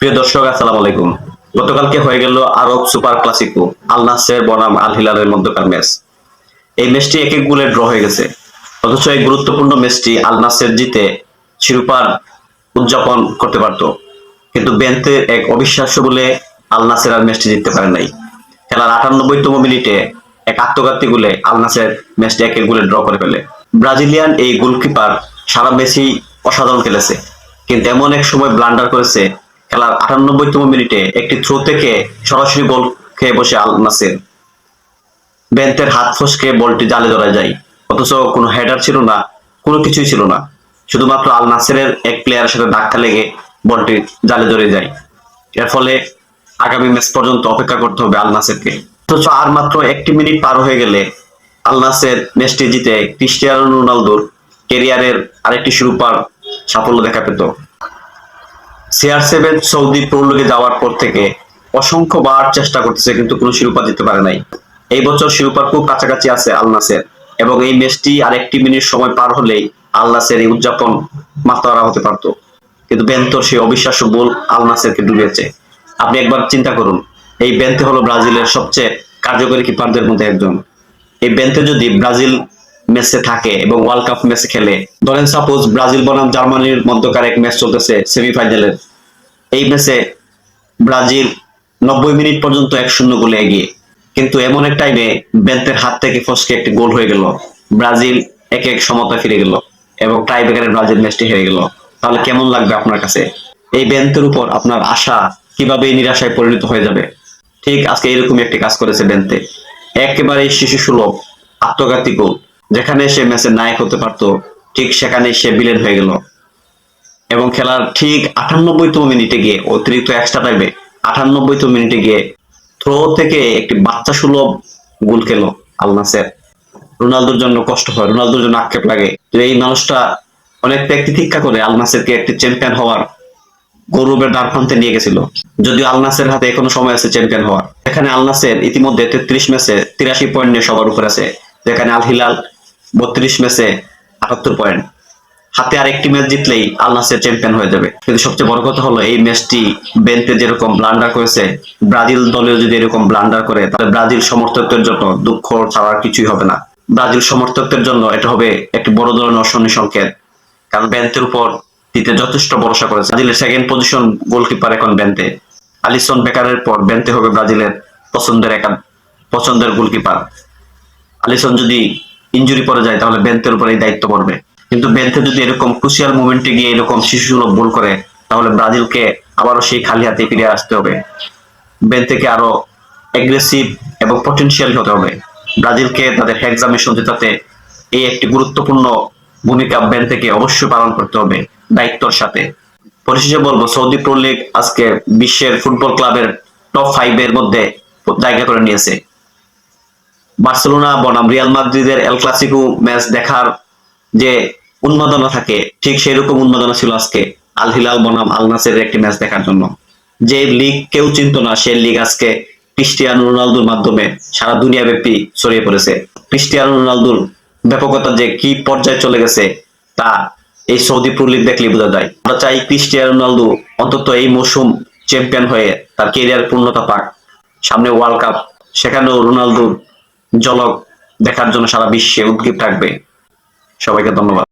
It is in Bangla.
প্রিয় দর্শক, আসসালামু আলাইকুম। গতকালকে হয়ে গেল আরব সুপার ক্লাসিকো আল নাসের বনাম আল হিলালের মধ্যকার ম্যাচ। এই ম্যাচটি এক এক গোলে ড্র হয়ে গেছে। অথচ এই গুরুত্বপূর্ণ ম্যাচটি আল নাসের জিতে শিরোপার উদযাপন করতে পারত, কিন্তু বেন্তের এক অবিশ্বাস্য বলে আল নাসের আর ম্যাচটি জিততে পারে নাই। খেলার 98তম মিনিটে এক আত্মঘাতী গোলে আল নাসের ম্যাচটি এক এক গোলে ড্র করে ফেলে। ব্রাজিলিয়ান এই গোলকিপার সারা ম্যাচই অসাধারণ খেলেছে, কিন্তু এমন এক সময় ব্লান্ডার করেছে। খেলার 98তম মিনিটে একটি থ্রো থেকে সরাসরি গোল খেয়ে বসে আল নাসের। বেন্তের হাত ফসকে বলটি জালে ধরা যায়, অথচ কোনো হেডার ছিল না, কোনো কিছুই ছিল না। শুধুমাত্র আল নাসেরের এক প্লেয়ারের সাথে ধাক্কা লেগে বলটি জালে ধরে যায়। এর ফলে আগামী ম্যাচ পর্যন্ত অপেক্ষা করতে হবে আল নাসেরকে। অথচ আর মাত্র একটি মিনিট পার হয়ে গেলে আল নাসের ম্যাচটি জিতে ক্রিস্টিয়ানো রোনালদোর ক্যারিয়ারের আরেকটি শিরোপার সাফল্য দেখা পেত। CR7 সৌদি প্রো লিগে যাওয়ার পর থেকে অসংখ্যবার চেষ্টা করতেছে, কিন্তু কোনো শিরোপা জিততে পারে নাই। এই বছর শিরোপার খুব কাছাকাছি আছে আল নাসের, এবং এই ম্যাচটি আর একটি মিনিট সময় পার হলেই আল নাসের এই উদযাপন মাত্রা হতে পারত, কিন্তু বেন্তর সেই অবিশ্বাস্য গোল আল নাসেরকে ডুবিয়েছে। আপনি একবার চিন্তা করুন, এই বেন্তে হলো ব্রাজিলের সবচেয়ে কার্যকরী কিপারদের মধ্যে একজন। এই বেন্তে যদি ব্রাজিল ম্যাচে থাকে এবং ওয়ার্ল্ড কাপ ম্যাচে খেলে, ধরেন সাপোজ ব্রাজিল বনাম জার্মানির মধ্যকার এক ম্যাচ চলতেছে সেমিফাইনালের, এই ম্যাচে ব্রাজিল 90 মিনিট পর্যন্ত 1-0 গোলে এগিয়ে, কিন্তু এমন এক টাইমে বেন্তের হাত থেকে ফসকে একটি গোল হয়ে গেল, ব্রাজিল 1-1 সমতায় ফিরে গেল এবং টাই ব্রেকারে ব্রাজিল ম্যাচটি হেরে গেল। তাহলে কেমন লাগবে আপনার কাছে? এই বেন্তের উপর আপনার আশা কিভাবে নিরাশায় পরিণত হয়ে যাবে? ঠিক আজকে এরকমই একটি কাজ করেছে বেন্তে। একেবারে শিশু সুলভ আত্মঘাতী গোল, যেখানে সে ম্যাচের নায়ক হতে পারত, ঠিক সেখানে সে বিলেন হয়ে গেল। এবং খেলার ঠিক 98তম মিনিটে গিয়ে, অতিরিক্ত এক্সট্রা টাইমে 98তম মিনিটে গিয়ে থ্রো থেকে একটি বাচ্চা সুলভ গোল খেলো আল নাসের। রোনালদোর জন্য কষ্ট হয়, রোনালদোর জন্য আক্ষেপ লাগে যে এই মানুষটা অনেক তিতিক্ষা করে আল নাসেরকে একটি চ্যাম্পিয়ন হওয়ার গৌরবের দ্বারপ্রান্তে নিয়ে গেছিল। যদিও আল নাসের হাতে এখনো সময় আছে চ্যাম্পিয়ন হওয়ার। এখানে আল নাসের ইতিমধ্যে 33 ম্যাচে 83 পয়েন্ট নিয়ে সবার উপর আছে, যেখানে আল হিলাল 32 ম্যাচে 78 পয়েন্ট। হাতে আর একটি ম্যাচ জিতলেই আল নাসের চ্যাম্পিয়ন হয়ে যাবে। কিন্তু সবচেয়ে বড় কথা হলো, এই ম্যাচটি বেন্তে যেরকম ব্লান্ডার করেছে, ব্রাজিল দলেও যদি এরকম ব্লান্ডার করে, তাহলে ব্রাজিল সমর্থকদের জন্য দুঃখ ছাড়া কিছুই হবে না। ব্রাজিল সমর্থকদের জন্য এটা হবে একটি বড় ধরনের অশনি সংকেত, কারণ বেন্তের উপর দিতে যথেষ্ট ভরসা করেছে। ব্রাজিলের সেকেন্ড পজিশন গোলকিপার এখন বেন্তে। আলিসন বেকারের পর বেন্তে হবে ব্রাজিলের পছন্দের গোলকিপার। আলিসন যদি ইনজুরি পড়ে যায়, তাহলে বেন্তের উপর এই দায়িত্ব পড়বে। কিন্তু বেন্তে যদি এরকম ক্রুশিয়াল মোমেন্টে গিয়ে এরকম শিশুসুলভ গোল করে, তাহলে ব্রাজিলকে আবারও সেই খালি হাতে ফিরে আসতে হবে। বেন্তেকে আরো অ্যাগ্রেসিভ এবং পটেনশিয়াল হতে হবে। ব্রাজিলকে তাদের এক্সামিনেশন জেতাতে এই একটি গুরুত্বপূর্ণ ভূমিকা বেন্তেকে অবশ্যই পালন করতে হবে দায়িত্বর সাথে। পরিশেষে বলবো, সৌদি প্রো লিগ আজকে বিশ্বের ফুটবল ক্লাবের টপ 5 এর মধ্যে জায়গা করে নিয়েছে। বার্সেলোনা বনাম রিয়াল মাদ্রিদের এল ক্লাসিকো ম্যাচ দেখার যে উন্মাদনা থাকে, ঠিক সেই রকম উন্মাদনা ছিল আজকে আল হিলাল বনাম আল নাসেরের একটি ম্যাচ দেখার জন্য। যে লিগ কেউ চিনত না, সেই লিগ আজকে ক্রিস্টিয়ানো রোনালদোর মাধ্যমে সারা দুনিয়া ব্যাপী ছড়িয়ে পড়েছে। ক্রিস্টিয়ানো রোনালদোর ব্যাপকতা যে কি পর্যায়ে চলে গেছে, তা এই সৌদি প্রো লিগ দেখলেই বোঝা যায়। আমরা চাই ক্রিস্টিয়ানো রোনালদো অন্তত এই মৌসুম চ্যাম্পিয়ন হয়ে তার ক্যারিয়ার পূর্ণতা পাক। সামনে ওয়ার্ল্ড কাপ, সেখানেও রোনালদোর ঝলক দেখার জন্য সারা বিশ্বে উদ্গ্রীব থাকবে। সবাইকে ধন্যবাদ।